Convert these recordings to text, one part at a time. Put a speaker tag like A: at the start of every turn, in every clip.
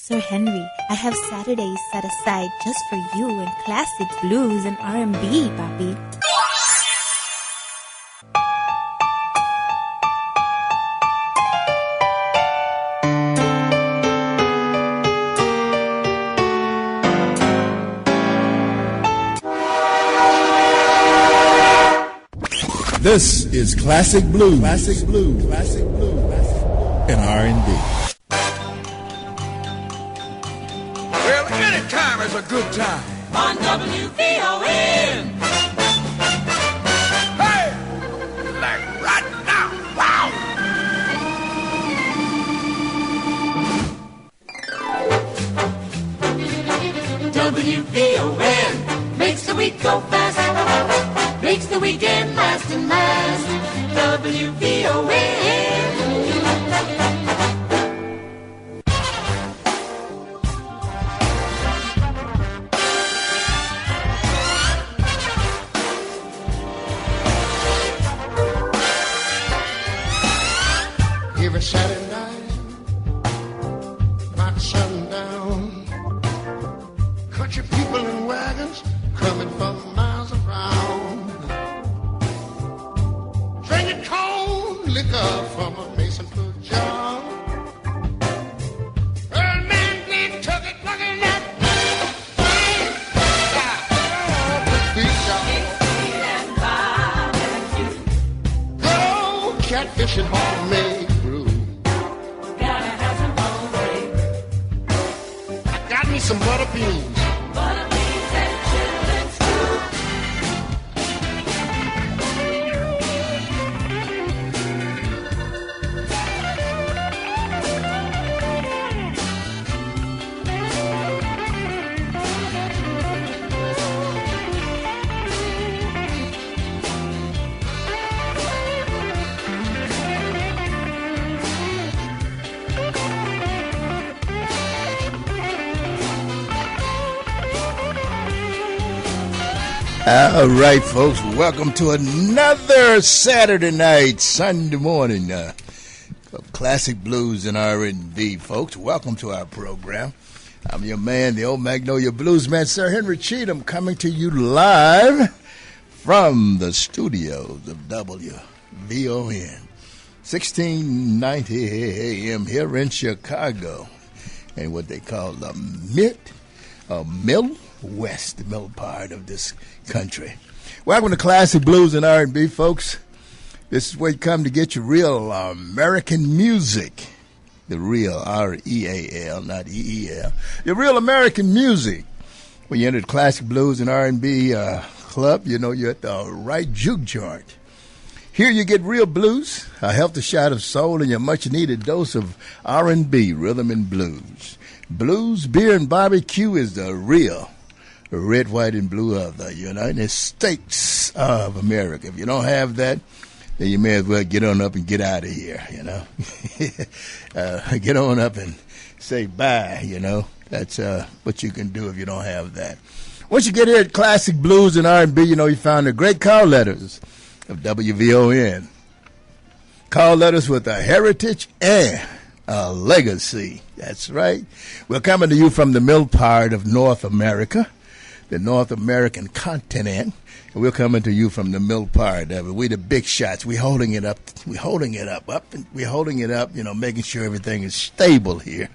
A: Sir Henry, I have Saturdays set aside just for you in classic blues and R&B, Bobby.
B: This is classic blues, and R&B.
C: Well, any time is a good time.
D: On WVON.
C: Hey! Like right now. Wow!
D: WVON makes the week go fast, makes the weekend last and last. WVON.
E: Every Saturday night, about sundown, country people in wagons coming from miles around, drinking cold liquor from a mason-proof jar. Early man did took it, looking at go catfishing home made brew.
D: Gotta have some homemade
E: I got me some butter beans.
D: butter beans and chitlin stew.
B: All right, folks, welcome to another Saturday night, Sunday morning of classic blues and R&B, folks. Welcome to our program. I'm your man, the old Magnolia Blues man, Sir Henry Cheatham, coming to you live from the studios of WVON, 1690 AM here in Chicago, and what they call the Middle West, the middle part of this country. Welcome to Classic Blues and R&B, folks. This is where you come to get your real American music. The real R-E-A-L, not E-E-L. Your real American music. When you enter the Classic Blues and R&B club, you know you're at the right juke joint. Here you get real blues, a healthy shot of soul, and your much-needed dose of R&B, rhythm and blues. Blues, beer, and barbecue is the real red, white, and blue of the United States of America. If you don't have that, then you may as well get on up and get out of here, you know. Get on up and say bye, you know. That's what you can do if you don't have that. Once you get here at Classic Blues and R&B, you know you found the great call letters of WVON. Call letters with a heritage and a legacy. That's right. We're coming to you from the middle part of North America, the North American continent. And we're coming to you from the middle part of it. We the big shots. We're holding it up. We're holding it up, and we're holding it up, you know, making sure everything is stable here.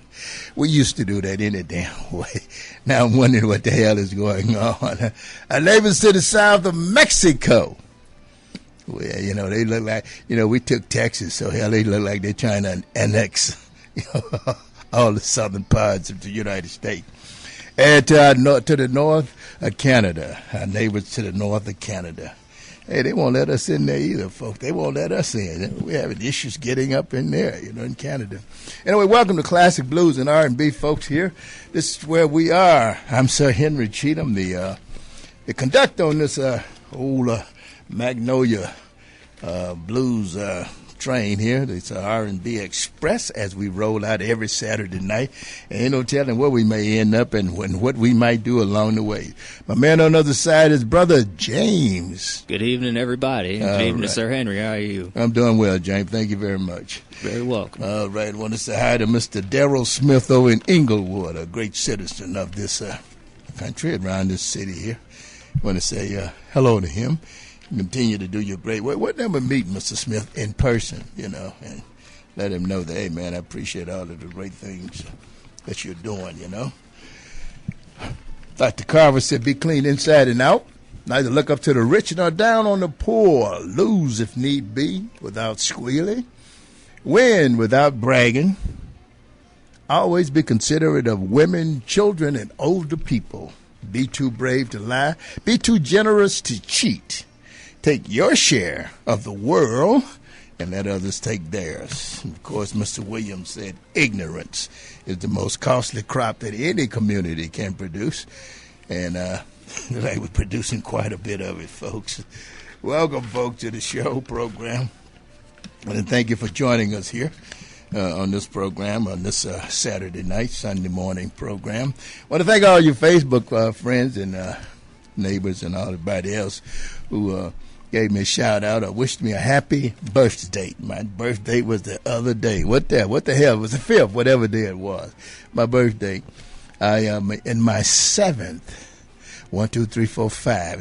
B: We used to do that any damn way. Now I'm wondering what the hell is going on. Our neighbors to the south of Mexico. Well, you know, they look like, you know, we took Texas, so hell, they look like they're trying to annex, you know, all the southern parts of the United States. And to the north of Canada, our neighbors to the north of Canada. Hey, they won't let us in there either, folks. They won't let us in. We're having issues getting up in there, you know, in Canada. Anyway, welcome to Classic Blues and R&B, folks, here. This is where we are. I'm Sir Henry Cheatham, the conductor on this old Magnolia Blues train here. It's R&B Express as we roll out every Saturday night. And ain't no telling where we may end up and what we might do along the way. My man on the other side is Brother James.
F: Good evening, everybody. Good evening,
B: right.
F: Sir Henry. How are you?
B: I'm doing well, James. Thank you very much.
F: Very welcome.
B: All right. I want to say hi to Mr. Darrell Smith over in Inglewood, a great citizen of this country, around this city here. I want to say hello to him. Continue to do your great work. We'll never meet Mr. Smith in person, and let him know that, hey, man, I appreciate all of the great things that you're doing, Dr. Carver said, be clean inside and out. Neither look up to the rich nor down on the poor. Lose if need be without squealing. Win without bragging. Always be considerate of women, children, and older people. Be too brave to lie. Be too generous to cheat. Take your share of the world and let others take theirs. Of course, Mr. Williams said ignorance is the most costly crop that any community can produce. And like we're producing quite a bit of it, folks. Welcome, folks, to the show program. And thank you for joining us here on this program, on this Saturday night, Sunday morning program. I want to thank all your Facebook friends and neighbors and all everybody else who gave me a shout out or wished me a happy birthday. My birthday was the other day. What the hell? It was the 5th, whatever day it was. My birthday. I am in my 7th. 1, 2, 3, 4, 5.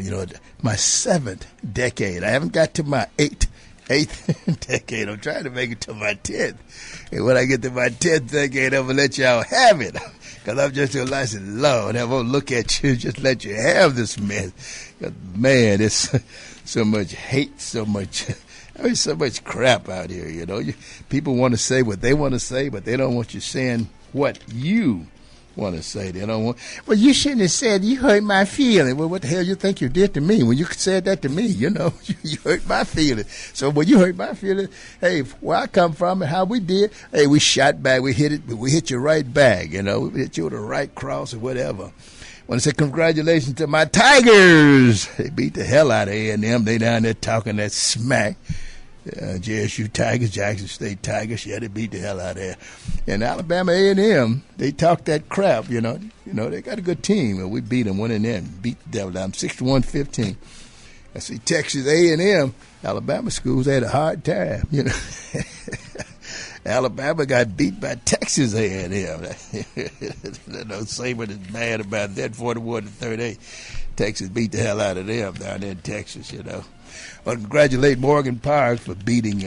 B: My 7th decade. I haven't got to my eighth decade. I'm trying to make it to my 10th. And when I get to my 10th decade, I'm going to let y'all have it. Because I'm just going to say, Lord, I won't look at you, just let you have this mess. 'Cause, man, it's so much hate, so much crap out here, People want to say what they want to say, but they don't want you saying what you want to say. They don't want, well, you shouldn't have said, you hurt my feeling. Well, what the hell you think you did to me when you said that to me? You hurt my feeling. So when you hurt my feeling, hey, where I come from and how we did, hey, we shot back, we hit you right back, we hit you with a right cross or whatever. I want to say congratulations to my Tigers. They beat the hell out of A&M. They down there talking that smack. JSU Tigers, Jackson State Tigers, yeah, they beat the hell out of there. And Alabama A&M, they talk that crap, they got a good team. And we beat them, went in there and beat the devil down 61-15. I see Texas A&M, Alabama schools had a hard time, Alabama got beat by Texas A&M. Saban is mad about that, 41-38. Texas beat the hell out of them down there in Texas, Well, congratulate Morgan Park for beating,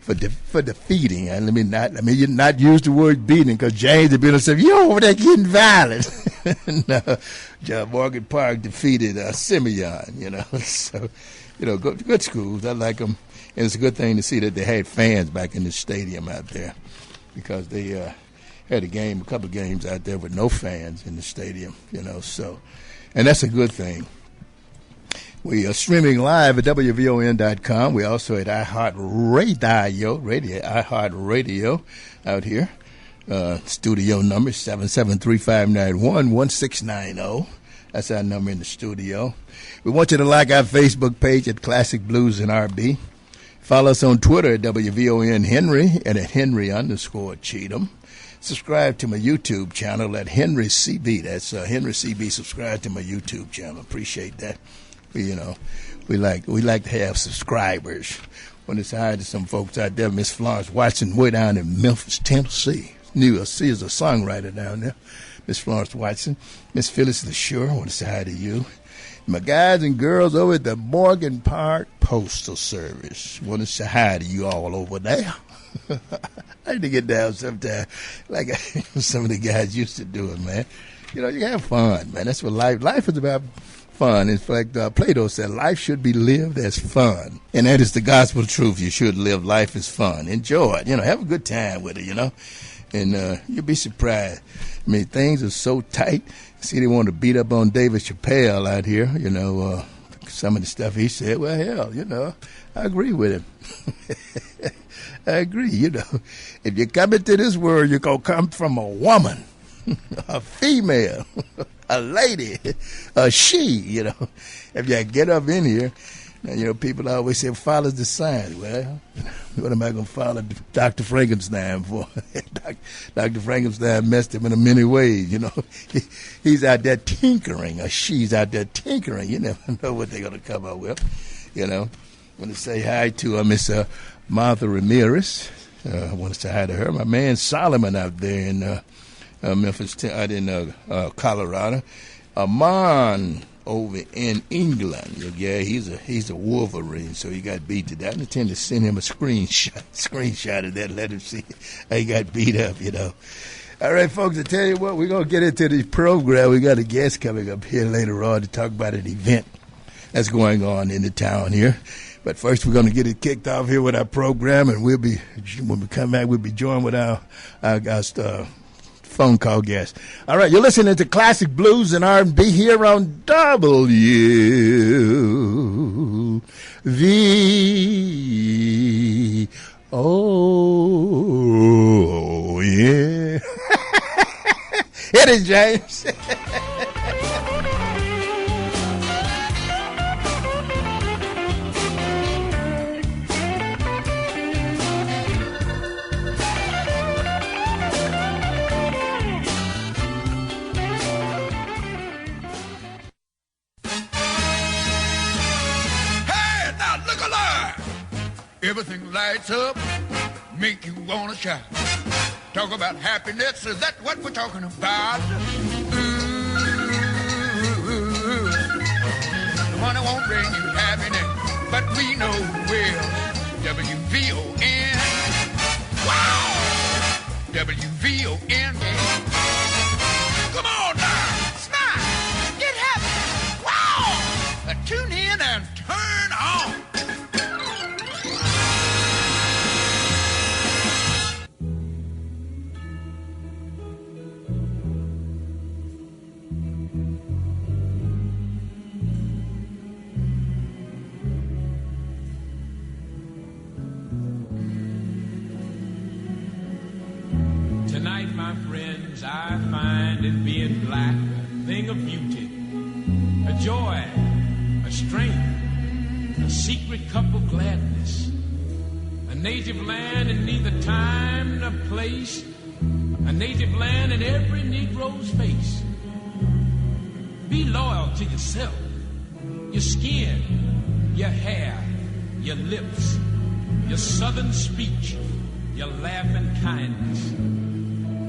B: for defeating. And let me not use the word beating because James had been and said, you over there getting violent. No, Morgan Park defeated Simeon, So, good schools. I like them. And it's a good thing to see that they had fans back in the stadium out there because they had a couple of games out there with no fans in the stadium, So, and that's a good thing. We are streaming live at WVON.com. We're also at iHeartRadio out here. Studio number 773-591-1690. That's our number in the studio. We want you to like our Facebook page at Classic Blues and R&B. Follow us on Twitter at WVON Henry and at Henry_Cheatham. Subscribe to my YouTube channel at Henry CB. That's Henry CB. Subscribe to my YouTube channel. Appreciate that. We like to have subscribers. When it's hired to some folks out there, Miss Florence Watson, way down in Memphis, Tennessee. She is a songwriter down there. Miss Florence Watson, Miss Phyllis LaSure, I want to say hi to you. My guys and girls over at the Morgan Park Postal Service, want to say hi to you all over there. I need to get down sometime like some of the guys used to do it, man. You have fun, man. That's what life is about. Fun. In fact, Plato said life should be lived as fun. And that is the gospel truth. You should live life as fun. Enjoy it. Have a good time with it, And you'll be surprised. Things are so tight. See, they want to beat up on David Chappelle out here, some of the stuff he said. Well, hell, I agree with him. I agree, If you come into this world, you're going to come from a woman, a female, a lady, a she, If you get up in here, And, people always say, follow the signs. Well, what am I going to follow Dr. Frankenstein for? Dr. Frankenstein messed him in many ways, He's out there tinkering, or she's out there tinkering. You never know what they're going to come up with, I want to say hi to Miss Martha Ramirez. I want to say hi to her. My man Solomon out there in Memphis, out in Colorado. Amon over in England. Yeah, he's a Wolverine, so he got beat to that. I intend to send him a screenshot of that, let him see how he got beat up, All right, folks, I tell you what, we're going to get into the program. We got a guest coming up here later on to talk about an event that's going on in the town here. But first, we're going to get it kicked off here with our program, and when we come back, we'll be joined with our phone call guest. All right, you're listening to Classic Blues and R&B here on WV. Oh, yeah. Hit it, James.
C: Everything lights up, make you wanna shout. Talk about happiness, is that what we're talking about? Ooh, the money won't bring you happiness, but we know will. WVON, wow! WVON, come on now, smile, get happy, wow! Tune in and turn on.
G: Tonight, my friends, I find in being black a thing of beauty, a joy, a strength, a secret cup of gladness, a native land in neither time nor place, a native land in every Negro's face. Be loyal to yourself, your skin, your hair, your lips, your southern speech, your laughing kindness.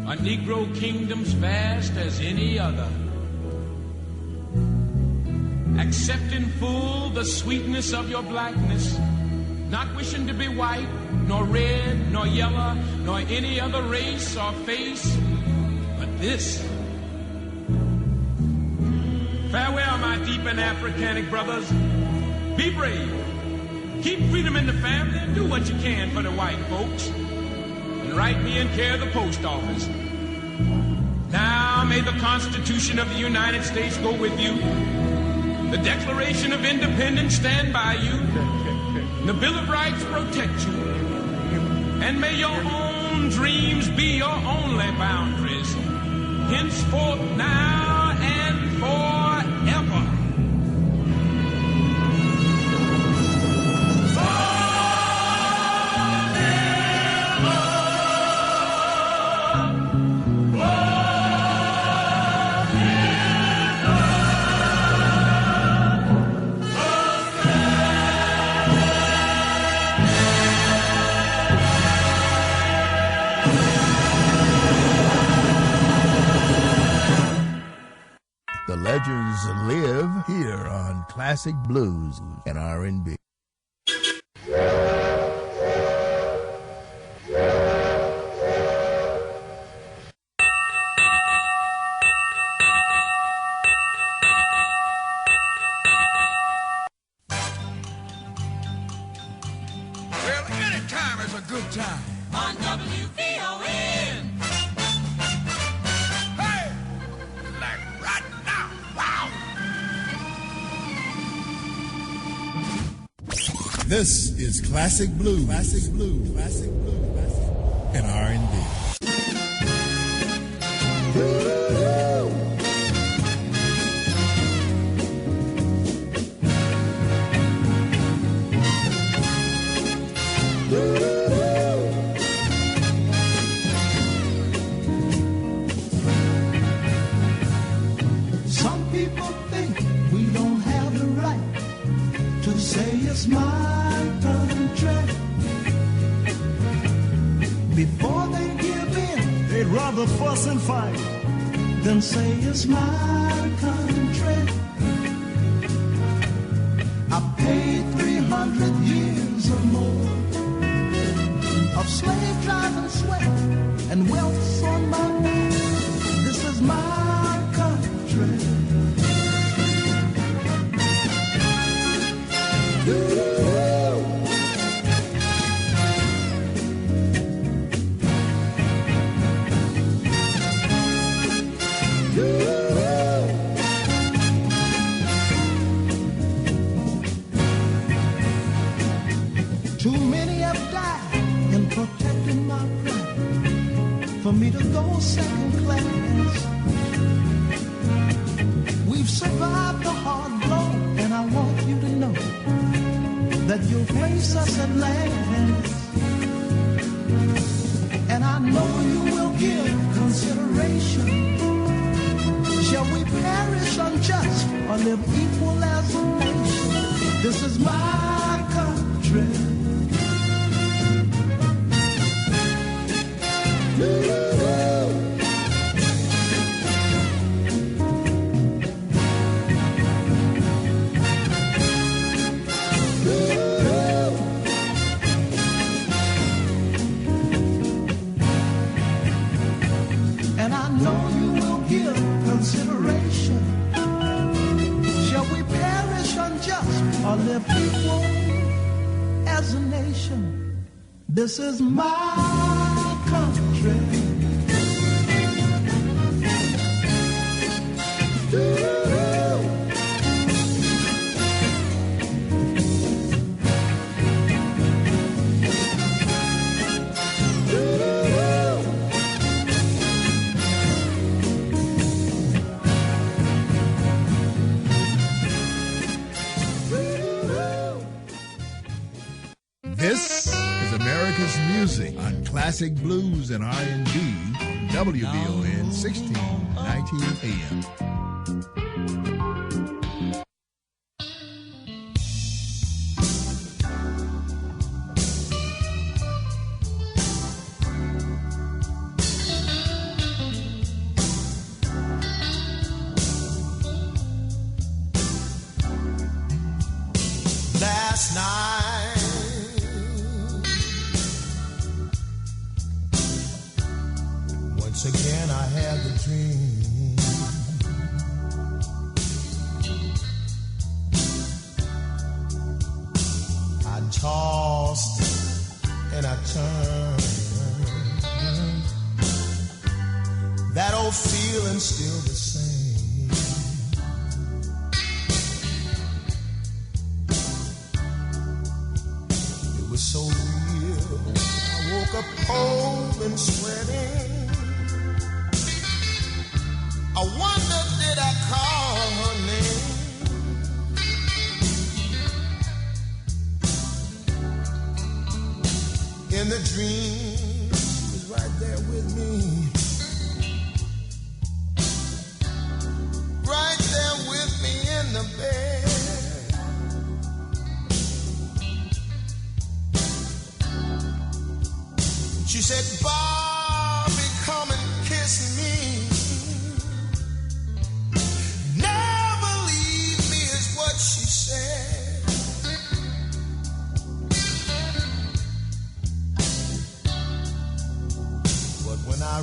G: A Negro kingdom's vast as any other. Accept in full the sweetness of your blackness, not wishing to be white, nor red, nor yellow, nor any other race or face, but this. Farewell, my deep and Africanic brothers. Be brave. Keep freedom in the family and do what you can for the white folks. And write me in care of the post office. Now may the Constitution of the United States go with you. The Declaration of Independence stand by you. The Bill of Rights protect you. And may your own dreams be your only boundaries, henceforth, now, and forever.
B: The legends live here on Classic Blues and R&B.
C: Well, any time is a good time.
D: On WVON.
C: Hey! Like right now. Wow!
B: This is Classic Blues, and R&B.
H: it's my country. Before they give in, they'd rather fuss and fight than say it's my country. I paid 300 years or more of slave driving sweat and wealth on my back. This is my country. Too many have died in protecting my pride, for me to go second class. We've survived the hard blow, and I want you to know that you'll face us at last. And I know you will give consideration. Shall we perish unjust or live equal as a nation? This is my country. And I know you will give consideration. Shall we perish unjust or live equal as a nation? This is my country.
C: This is America's Music on Classic Blues and R&B on WBON 1619 AM.
E: Last night, once again I had the dream. I tossed and I turned. That old feeling still the same. So real, I woke up cold and sweating. I wonder, did I call her name? In the dream, she was right there with me. Right there with me in the bed. She said, Bobby, come and kiss me. Never leave me is what she said. But when I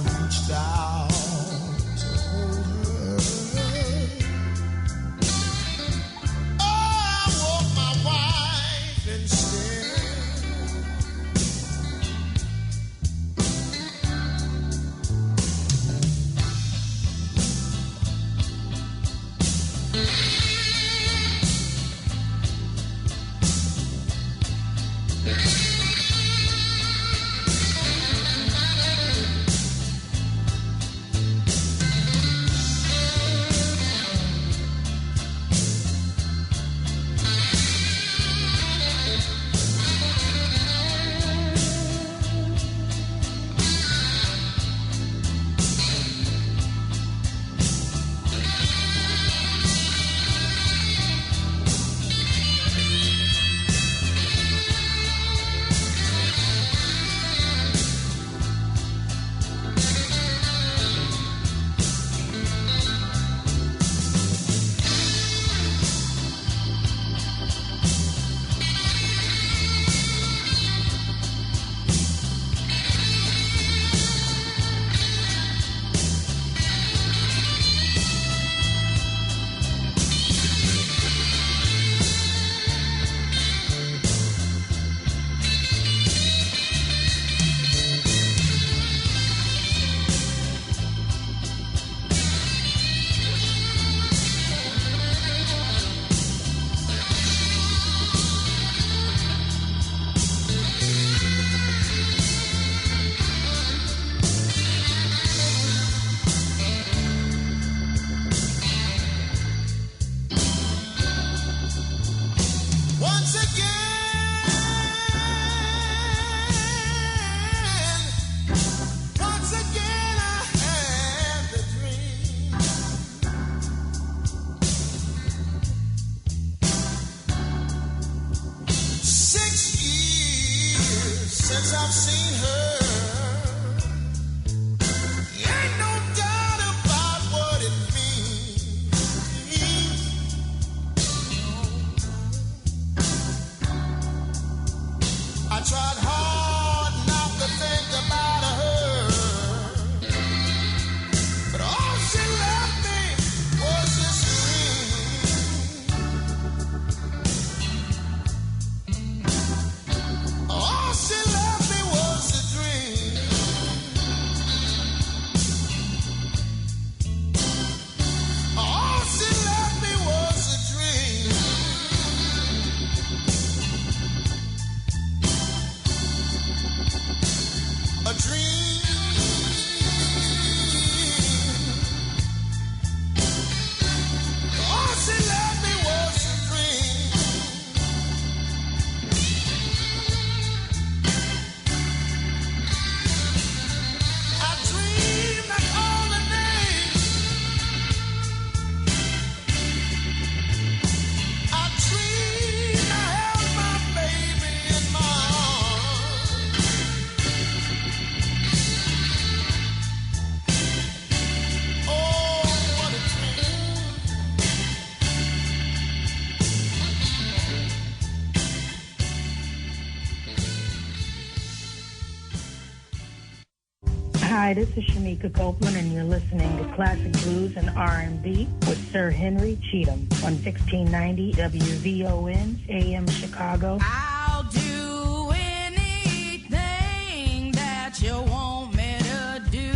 I: Hi, this is Shamika Copeland, and you're listening to Classic Blues and R&B with Sir Henry Cheatham on 1690 WVON AM Chicago.
D: I'll do anything that you want me to do.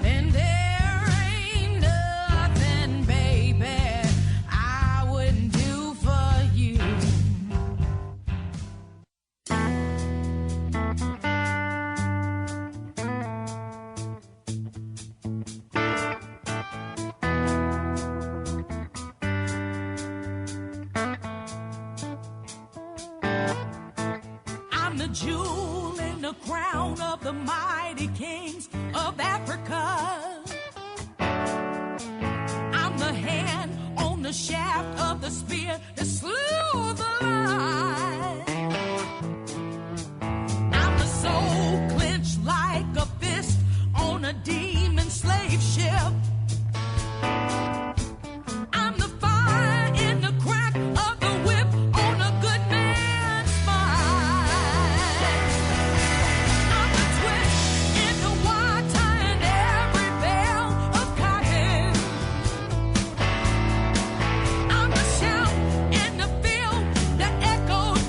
D: And there ain't nothing, baby, I wouldn't do for you. I'm the jewel in the crown of the mighty kings of Africa. I'm the hand on the shaft of the spear that slew the lion. I'm the soul clenched like a fist on a demon slave ship. I'm the fire in the crack of the whip on a good man's spine. I'm the twist in the wire tying every bale of cotton. I'm the shout in the field that echoed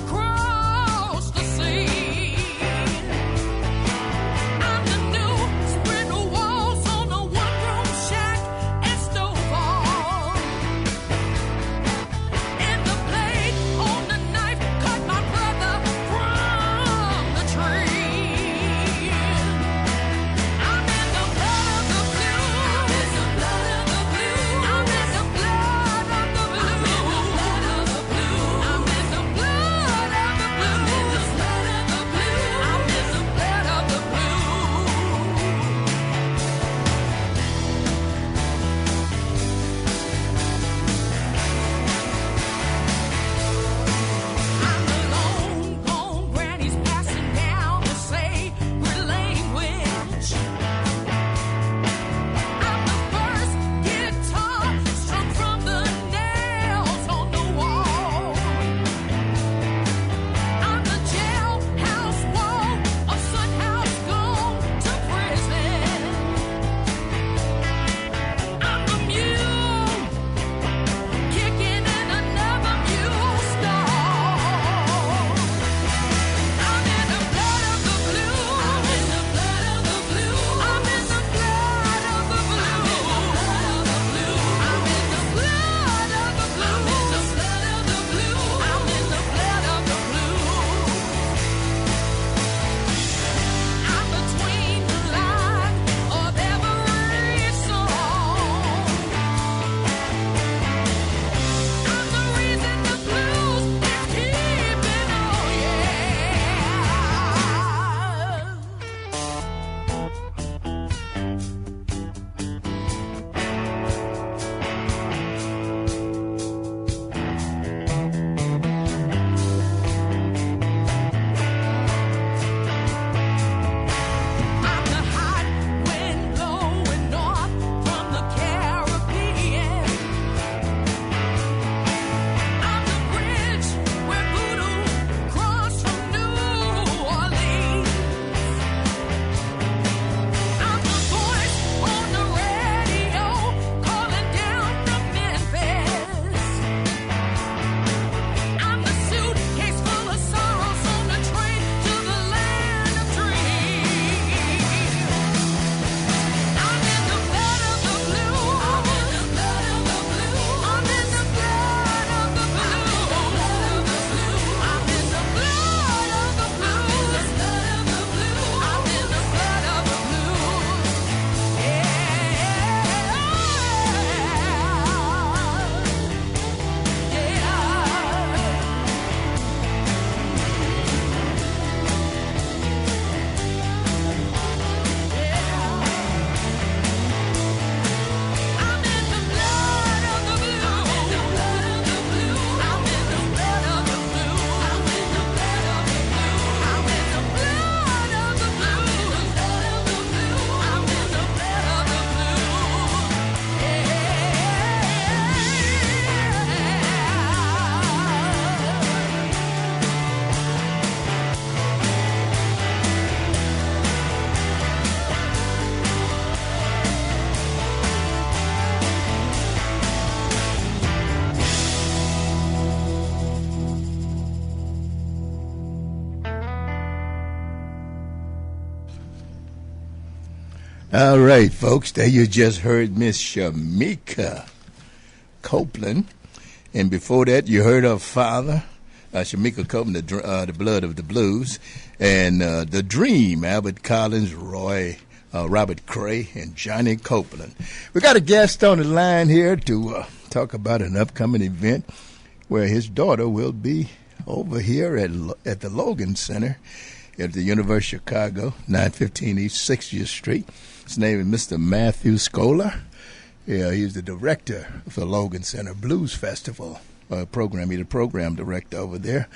B: All right, folks, there you just heard Miss Shamika Copeland. And before that, you heard her father, Shamika Copeland, the Blood of the Blues, and The Dream, Albert Collins, Robert Cray, and Johnny Copeland. We got a guest on the line here to talk about an upcoming event where his daughter will be over here at the Logan Center at the University of Chicago, 915 East 60th Street. His name is Mr. Matthew Scholar. Yeah, he's the director of the Logan Center Blues Festival program. He's the program director over there.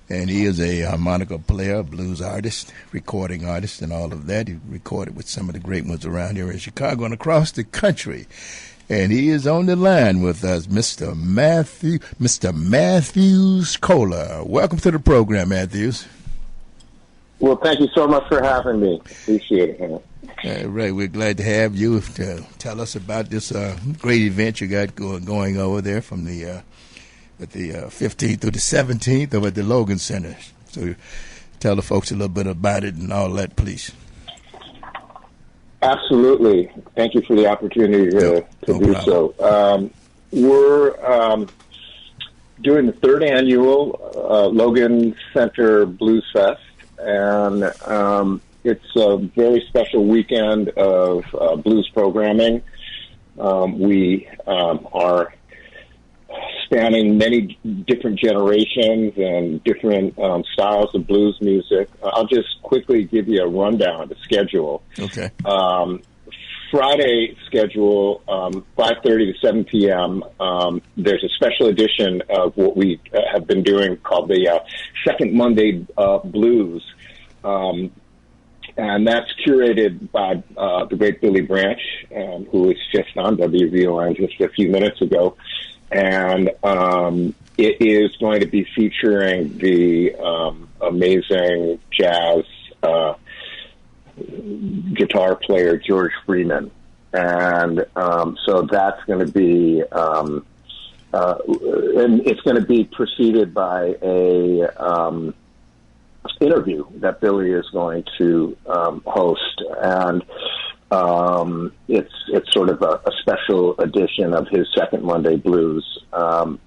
B: And he is a harmonica player, blues artist, recording artist, and all of that. He recorded with some of the great ones around here in Chicago and across the country. And he is on the line with us, Mr. Matthews Kohler. Welcome to the program, Matthews.
J: Well, thank you so much for having me. Appreciate it, Hannah.
B: Right, we're glad to have you to tell us about this great event you got going over there from the 15th through the 17th over at the Logan Center. So tell the folks a little bit about it and all that, please.
J: Absolutely. Thank you for the opportunity to do so. We're doing the third annual Logan Center Blues Fest, and it's a very special weekend of blues programming. We are spanning many different generations and different styles of blues music. I'll just quickly give you a rundown of the schedule.
B: Okay.
J: Friday schedule, 5:30 to 7 p.m. There's a special edition of what we have been doing called the Second Monday Blues. And that's curated by the great Billy Branch, who was just on WVON just a few minutes ago. And it is going to be featuring the amazing jazz guitar player George Freeman. And so that's going to be, and it's going to be preceded by a interview that Billy is going to host. And it's sort of a special edition of his Second Monday Blues, that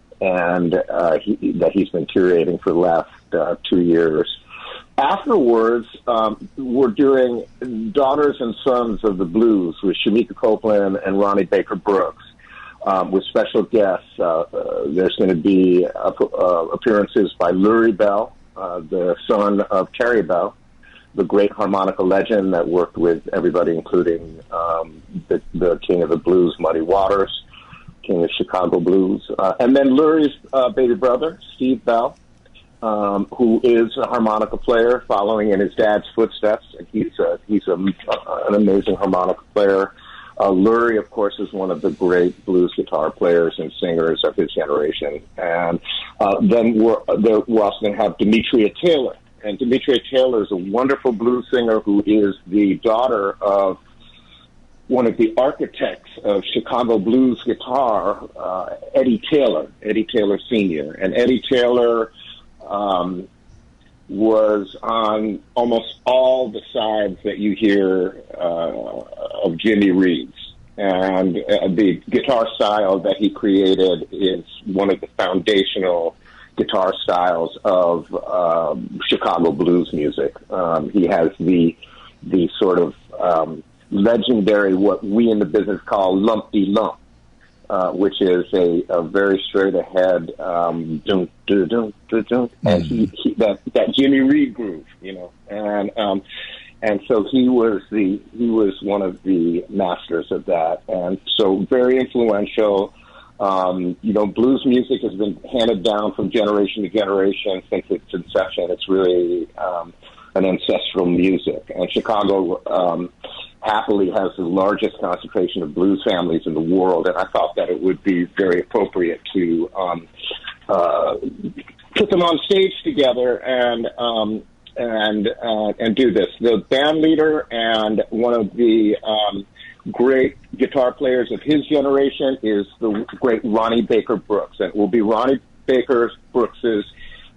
J: he's been curating for the last 2 years. Afterwards, we're doing Daughters and Sons of the Blues with Shamika Copeland and Ronnie Baker Brooks, with special guests. There's going to be appearances by Lurie Bell, the son of Terry Bell, the great harmonica legend that worked with everybody, including the king of the blues, Muddy Waters, king of Chicago blues, and then Lurie's baby brother, Steve Bell, who is a harmonica player, following in his dad's footsteps. And he's an amazing harmonica player. Lurie, of course, is one of the great blues guitar players and singers of his generation. And then we're also going to have Demetria Taylor. And Demetria Taylor is a wonderful blues singer who is the daughter of one of the architects of Chicago blues guitar, Eddie Taylor Sr. And Eddie Taylor was on almost all the sides that you hear of Jimmy Reed's. And the guitar style that he created is one of the foundational guitar styles of Chicago blues music. He has the sort of legendary, what we in the business call lumpty-lump, which is a very straight ahead dun, dun, dun, dun, dun, and that Jimmy Reed groove, and so he was one of the masters of that, and so very influential. Blues music has been handed down from generation to generation since its inception. It's really an ancestral music, and Chicago happily has the largest concentration of blues families in the world, and I thought that it would be very appropriate to put them on stage together and do this. The band leader and one of the great guitar players of his generation is the great Ronnie Baker Brooks, and it will be Ronnie Baker Brooks's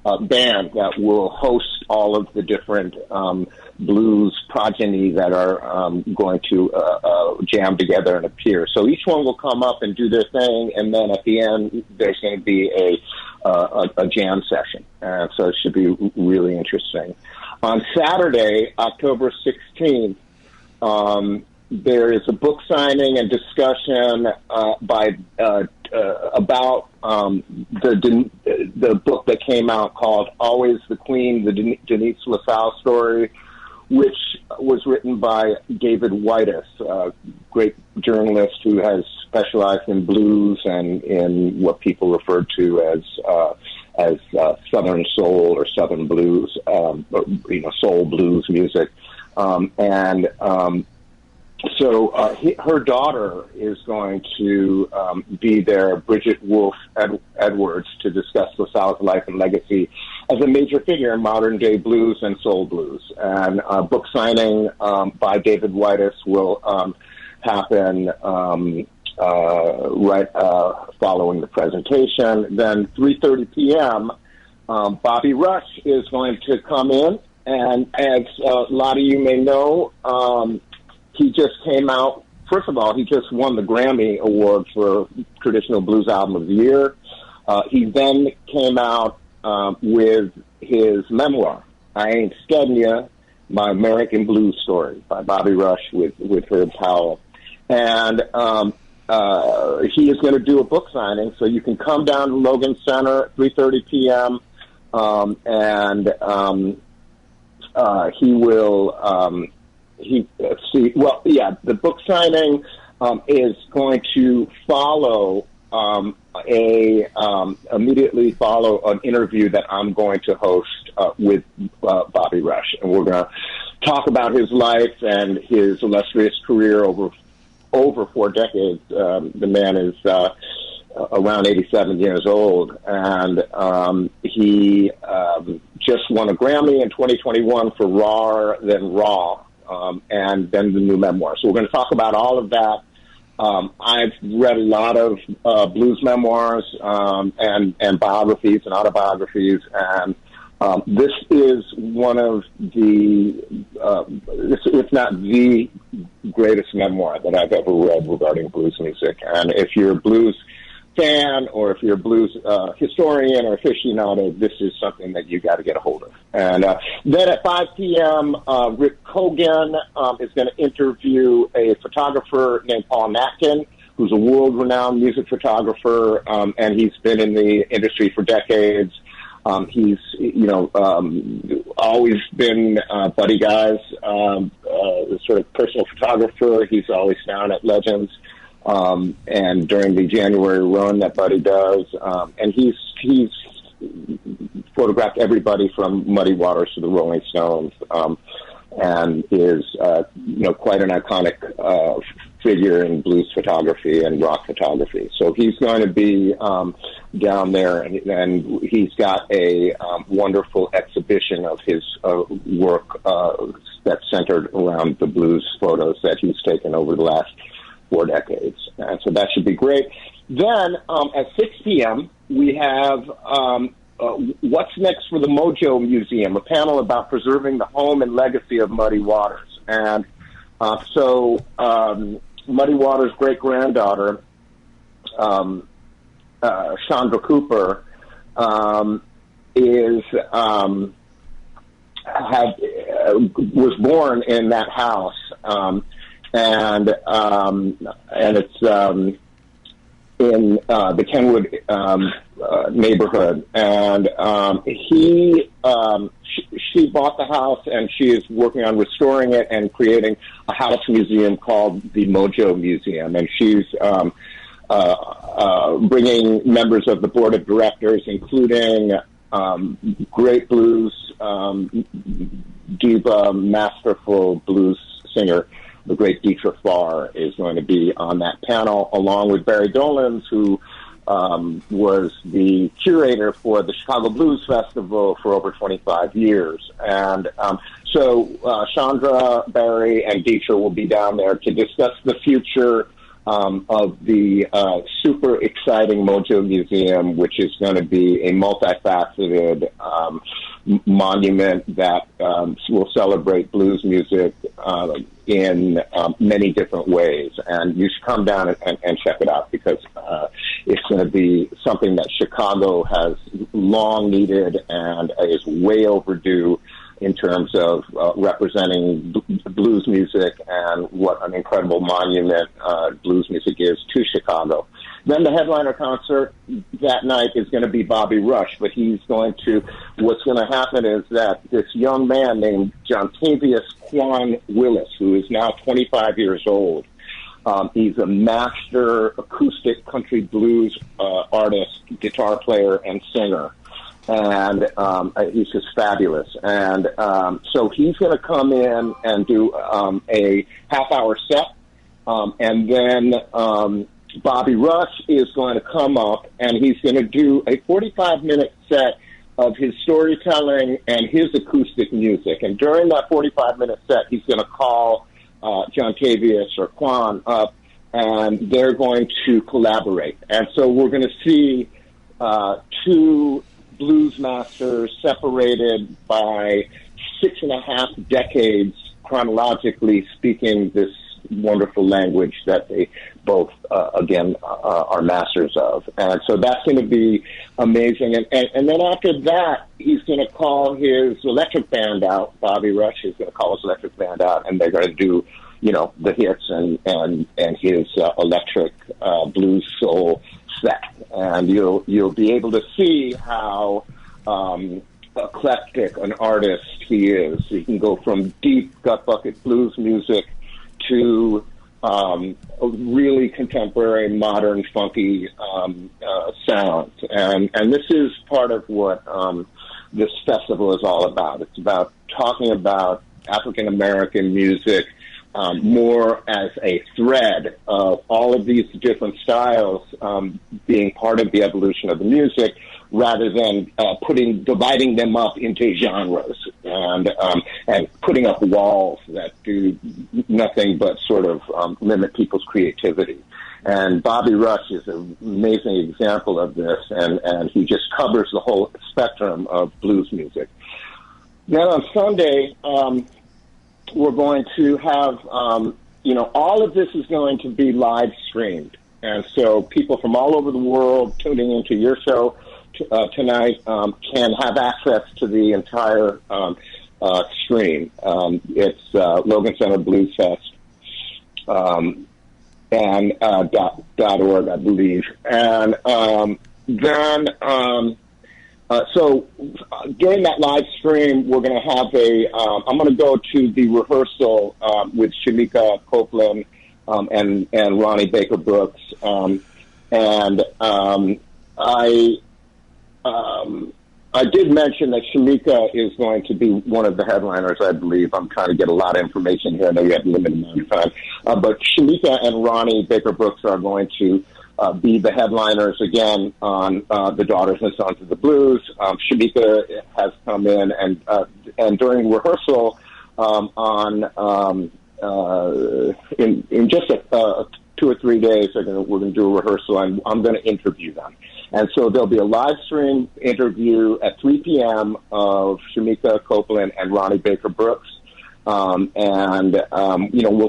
J: band that will host all of the different blues progeny that are going to jam together and appear. So each one will come up and do their thing, and then at the end there's going to be a jam session. So it should be really interesting. On Saturday, October 16th, there is a book signing and discussion about the book that came out called Always the Queen, the Denise LaSalle story, which was written by David Whitus, a great journalist who has specialized in blues and in what people refer to as Southern soul or Southern blues, soul blues music. So her daughter is going to be there, Bridget Wolfe Edwards, to discuss LaSalle's life and legacy as a major figure in modern-day blues and soul blues. And book signing by David Whitus will happen right following the presentation. Then 3:30 p.m., Bobby Rush is going to come in, and as a lot of you may know, he just came out. First of all, he just won the Grammy Award for Traditional Blues Album of the Year. He then came out with his memoir, I Ain't Steadin' Ya, My American Blues Story, by Bobby Rush with Herb Powell. And he is going to do a book signing, so you can come down to Logan Center at 3:30 p.m., he will... the book signing is going to follow immediately follow an interview that I'm going to host with Bobby Rush, and we're going to talk about his life and his illustrious career over 4 decades. The man is around 87 years old, and he just won a Grammy in 2021 for Raw, then Raw. And then the new memoir. So we're going to talk about all of that. I've read a lot of blues memoirs and biographies and autobiographies, and this is one of the, if not the greatest memoir that I've ever read regarding blues music. And if you're a blues fan or if you're a blues historian or aficionado, this is something that you got to get a hold of. And then at 5 p.m., Rick Cogan is going to interview a photographer named Paul Natkin, who's a world-renowned music photographer, and he's been in the industry for decades. He's, always been buddy guys, sort of personal photographer. He's always down at Legends. And during the January run that Buddy does, and he's photographed everybody from Muddy Waters to the Rolling Stones, and is quite an iconic figure in blues photography and rock photography. So he's going to be down there, and he's got a wonderful exhibition of his work that's centered around the blues photos that he's taken over the last 4 decades. And so that should be great. Then at 6 p.m., we have What's Next for the Mojo Museum, a panel about preserving the home and legacy of Muddy Waters. And so Muddy Waters' great-granddaughter, Chandra Cooper, was born in that house. And it's in the Kenwood neighborhood, and she bought the house, and she is working on restoring it and creating a house museum called the Mojo Museum, and she's bringing members of the board of directors, including great blues diva, masterful blues singer, the great Dietrich Farr, is going to be on that panel, along with Barry Dolans, who was the curator for the Chicago Blues Festival for over 25 years. And so Chandra, Barry, and Dietrich will be down there to discuss the future of the super exciting Mojo Museum, which is going to be a multifaceted monument that will celebrate blues music in many different ways. And you should come down and check it out, because it's going to be something that Chicago has long needed and is way overdue in terms of representing blues music and what an incredible monument blues music is to Chicago. Then the headliner concert that night is going to be Bobby Rush, but what's going to happen is that this young man named Jontavius Quan Willis, who is now 25 years old, he's a master acoustic country blues artist, guitar player, and singer. And he's just fabulous. And so he's going to come in and do a half-hour set, and then Bobby Rush is going to come up, and he's going to do a 45-minute set of his storytelling and his acoustic music. And during that 45-minute set, he's going to call Jontavius or Quan up, and they're going to collaborate. And so we're going to see two blues masters separated by 6.5 decades, chronologically speaking, this wonderful language that they both, again, are masters of. And so that's going to be amazing. And then after that, he's going to call his electric band out. Bobby Rush is going to call his electric band out, and they're going to do, the hits and his electric blues soul set. And you'll be able to see how eclectic an artist he is. He can go from deep gut bucket blues music to really contemporary, modern, funky sounds. And this is part of what this festival is all about. It's about talking about African American music more as a thread of all of these different styles being part of the evolution of the music, rather than dividing them up into genres and putting up walls that do nothing but sort of limit people's creativity. And Bobby Rush is an amazing example of this, and he just covers the whole spectrum of blues music. Then on Sunday, we're going to have, all of this is going to be live streamed. And so people from all over the world tuning into your show tonight can have access to the entire stream. It's Logan Center Blues Fest and .org, I believe. And then so during that live stream, we're going to have I'm going to go to the rehearsal with Shamika Copeland and Ronnie Baker Brooks. I did mention that Shamika is going to be one of the headliners, I believe. I'm trying to get a lot of information here. I know you have a limited amount of time. But Shamika and Ronnie Baker Brooks are going to be the headliners again on the Daughters and Sons of the Blues. Shamika has come in, and during rehearsal in just 2 or 3 days, we're going to do a rehearsal, and I'm going to interview them. And so there'll be a live stream interview at 3 p.m. of Shamika Copeland and Ronnie Baker Brooks. We'll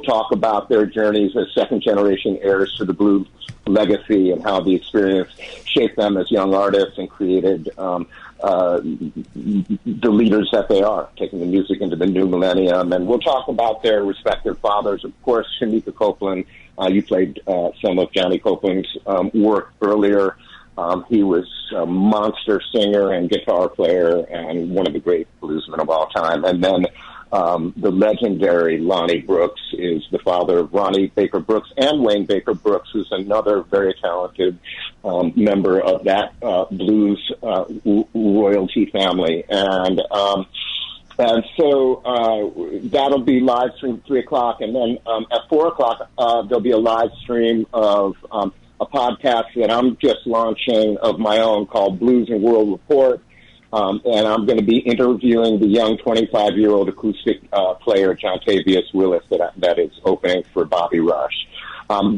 J: talk about their journeys as second-generation heirs to the blues legacy and how the experience shaped them as young artists and created the leaders that they are, taking the music into the new millennium. And we'll talk about their respective fathers. Of course, Shamika Copeland, you played some of Johnny Copeland's work earlier. He was a monster singer and guitar player and one of the great bluesmen of all time. And then the legendary Lonnie Brooks is the father of Ronnie Baker Brooks and Wayne Baker Brooks, who's another very talented member of that blues royalty family. And so that'll be live stream at 3 o'clock. And then at 4 o'clock, there'll be a live stream of a podcast that I'm just launching of my own called Blues and World Report. And I'm going to be interviewing the young 25-year-old acoustic player, Jontavius Willis, that is opening for Bobby Rush.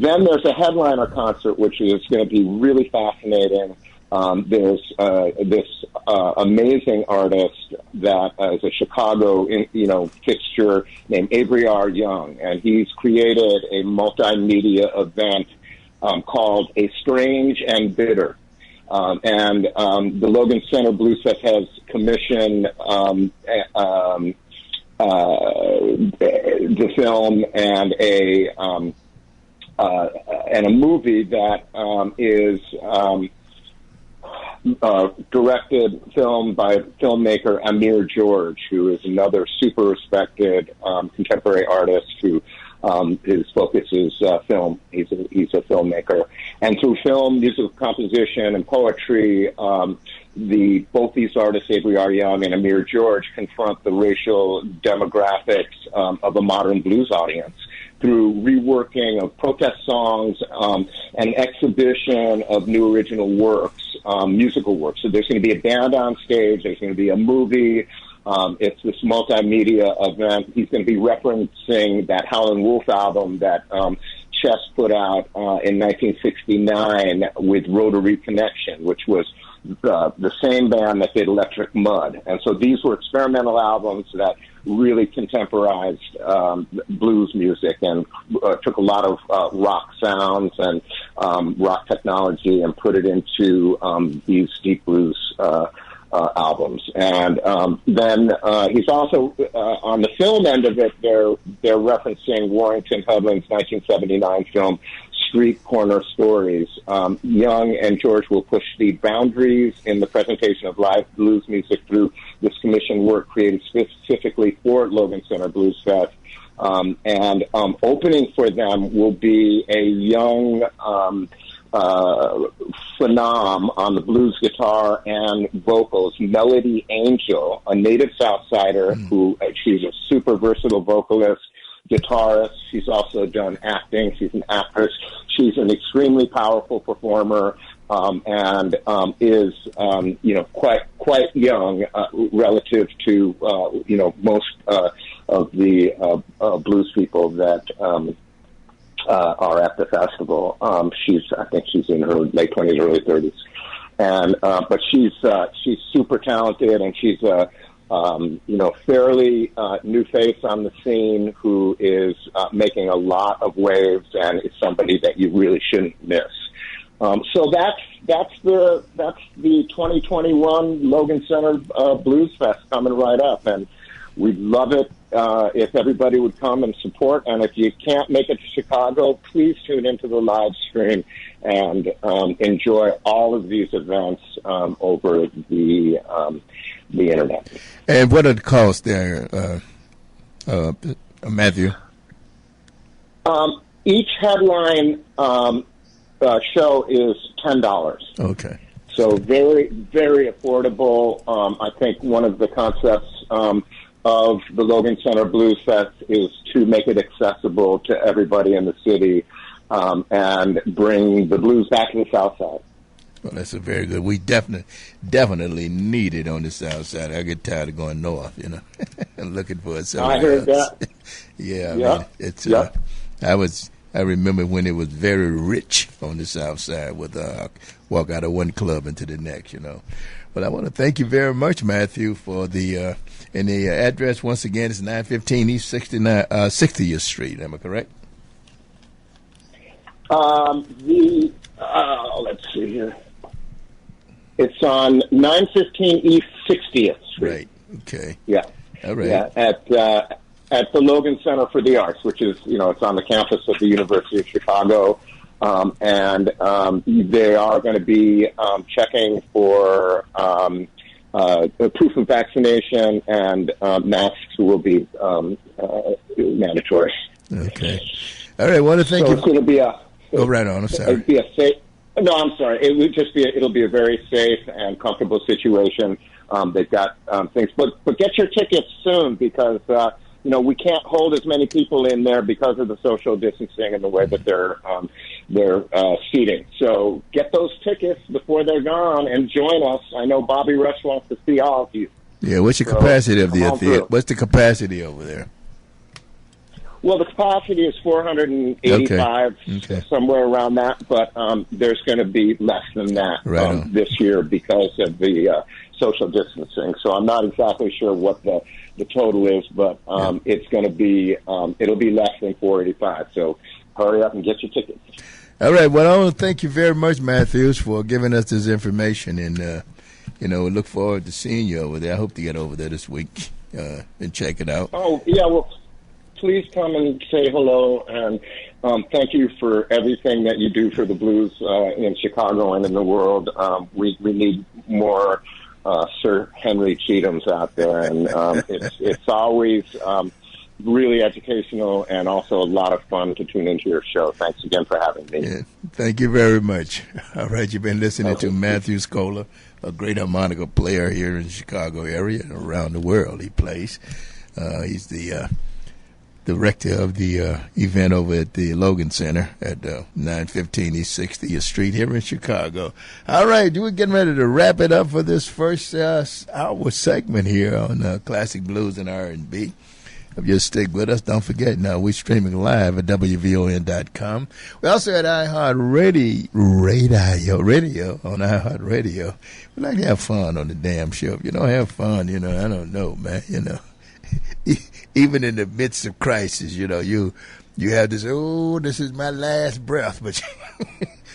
J: Then there's a headliner concert, which is going to be really fascinating. There's this amazing artist that is a Chicago, fixture named Avery R. Young, and he's created a multimedia event called A Strange and Bitter. And the Logan Center Blues Fest has commissioned the film and a movie that is directed, filmed by filmmaker Amir George, who is another super respected contemporary artist who his focus is film. He's a filmmaker, and through film, musical composition, and poetry, both these artists, Avery R. Young and Amir George, confront the racial demographics of a modern blues audience through reworking of protest songs, an exhibition of new original works, musical works. So there's going to be a band on stage. There's going to be a movie. It's this multimedia event. He's going to be referencing that Howlin' Wolf album that Chess put out in 1969 with Rotary Connection, which was the same band that did Electric Mud. And so these were experimental albums that really contemporized blues music and took a lot of rock sounds and rock technology and put it into these deep blues albums. And then he's also on the film end of it, they're referencing Warrington Hudlin's 1979 film Street Corner Stories. Young and George will push the boundaries in the presentation of live blues music through this commissioned work created specifically for Logan Center Blues Fest. And opening for them will be a young phenom on the blues guitar and vocals, Melody Angel, a native Southsider who she's a super versatile vocalist, guitarist. She's also done acting. She's an actress. She's an extremely powerful performer and is quite young relative to most of the blues people that are at the festival. I think she's in her late 20s, early 30s, and but she's super talented, and she's a fairly new face on the scene who is making a lot of waves and is somebody that you really shouldn't miss. So that's the 2021 Logan Center Blues Fest coming right up, and we'd love it if everybody would come and support. And if you can't make it to Chicago, please tune into the live stream and enjoy all of these events over the internet.
B: And what are the costs there, Matthew?
J: Each headline show is $10.
B: Okay.
J: So very, very affordable. I think one of the concepts of the Logan Center Blues Fest is to make it accessible to everybody in the city and bring the blues back to the South Side.
B: Well, that's a very good. We definitely need it on the South Side. I get tired of going north, and looking for it somewhere
J: I heard
B: else.
J: that.
B: Yeah, I
J: Yeah.
B: mean, it's.
J: Yeah.
B: I remember when it was very rich on the South Side with walk out of one club into the next, But I want to thank you very much, Matthew, for the and the address once again is 915 East 60th Street. Am I correct?
J: Let's see here. It's on 915 East 60th Street.
B: Right. Okay.
J: Yeah.
B: All right.
J: Yeah. At the Logan Center for the Arts, which is, it's on the campus of the University of Chicago. And they are going to be checking for proof of vaccination, and masks will be mandatory.
B: Okay. All right. Well, thank
J: so
B: you.
J: It's going to be a.
B: Go right on. I'm sorry.
J: It'll be a safe. No, I'm sorry. It'll be a very safe and comfortable situation. They've got things, but get your tickets soon because. We can't hold as many people in there because of the social distancing and the way that they're seating. So get those tickets before they're gone and join us. I know Bobby Rush wants to see all of you.
B: Yeah, what's your capacity of the theater? What's the capacity over there?
J: Well, the capacity is 485,
B: Okay.
J: somewhere around that, but there's going to be less than that
B: Right on.
J: this year because of the social distancing. So I'm not exactly sure what the total is, but it's going to be it'll be less than 485. So hurry up and get your tickets.
B: All right. Well, I want to thank you very much, Matthews, for giving us this information, and we look forward to seeing you over there. I hope to get over there this week and check it out.
J: Oh, yeah, well, please come and say hello, and thank you for everything that you do for the blues in Chicago and in the world. We need more Sir Henry Cheathams out there, and it's always really educational and also a lot of fun to tune into your show. Thanks again for having me.
B: Yeah, thank you very much. All right, you've been listening to Matthew Scola, a great harmonica player here in the Chicago area and around the world. He plays. He's the director of the event over at the Logan Center at 915 East 60th Street here in Chicago. All right, we're getting ready to wrap it up for this first hour segment here on Classic Blues and R&B. Just stick with us. Don't forget, now we're streaming live at WVON.com. We also at iHeartRadio on iHeartRadio. We like to have fun on the damn show. If you don't have fun, I don't know, man, Even in the midst of crisis, you have this, this is my last breath, but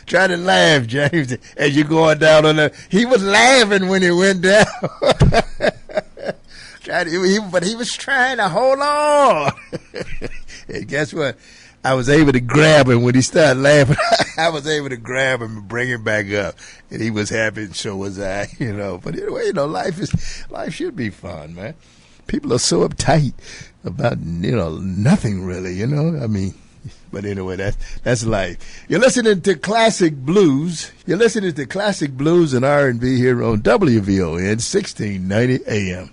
B: try to laugh, James, as you're going down on the, he was laughing when he went down. But he was trying to hold on. And guess what? I was able to grab him when he started laughing. I was able to grab him and bring him back up, and he was happy, and so was I. But anyway, life should be fun, man. People are so uptight about nothing really. But anyway, that's life. You're listening to Classic Blues. You're listening to Classic Blues and R&B here on WVON 1690 AM.